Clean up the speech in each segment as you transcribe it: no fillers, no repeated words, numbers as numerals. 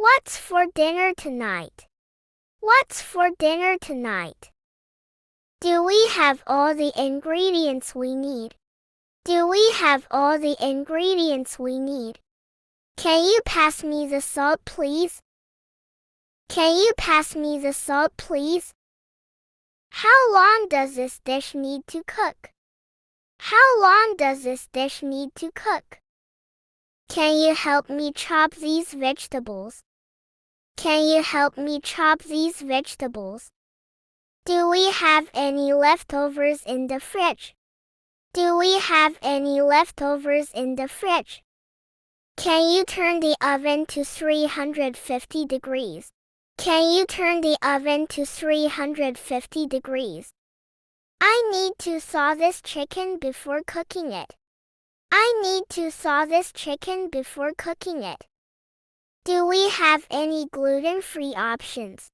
What's for dinner tonight? What's for dinner tonight? Do we have all the ingredients we need? Do we have all the ingredients we need? Can you pass me the salt, please? Can you pass me the salt, please? How long does this dish need to cook? How long does this dish need to cook? Can you help me chop these vegetables? Can you help me chop these vegetables? Do we have any leftovers in the fridge? Do we have any leftovers in the fridge? Can you turn the oven to 350 degrees? Can you turn the oven to 350 degrees? I need to thaw this chicken before cooking it. I need to thaw this chicken before cooking it. Do we have any gluten-free options?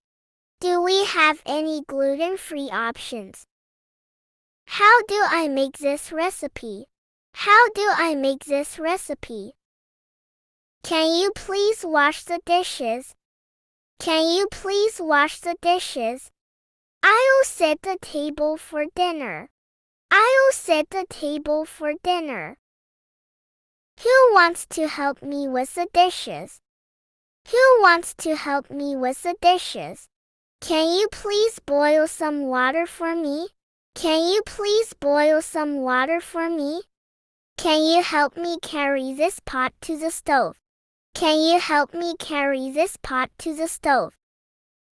Do we have any gluten-free options? How do I make this recipe? How do I make this recipe? Can you please wash the dishes? Can you please wash the dishes? I'll set the table for dinner. I'll set the table for dinner. Who wants to help me with the dishes? Who wants to help me with the dishes? Can you please boil some water for me? Can you please boil some water for me? Can you help me carry this pot to the stove? Can you help me carry this pot to the stove?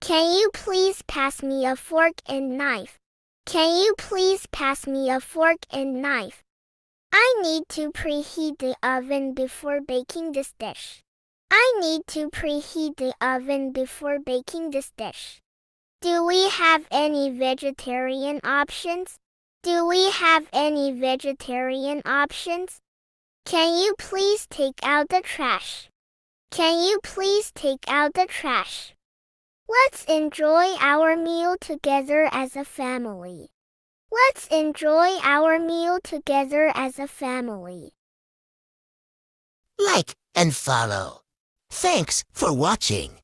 Can you please pass me a fork and knife? Can you please pass me a fork and knife? I need to preheat the oven before baking this dish. I need to preheat the oven before baking this dish. Do we have any vegetarian options? Do we have any vegetarian options? Can you please take out the trash? Can you please take out the trash? Let's enjoy our meal together as a family. Let's enjoy our meal together as a family. Like and follow. Thanks for watching.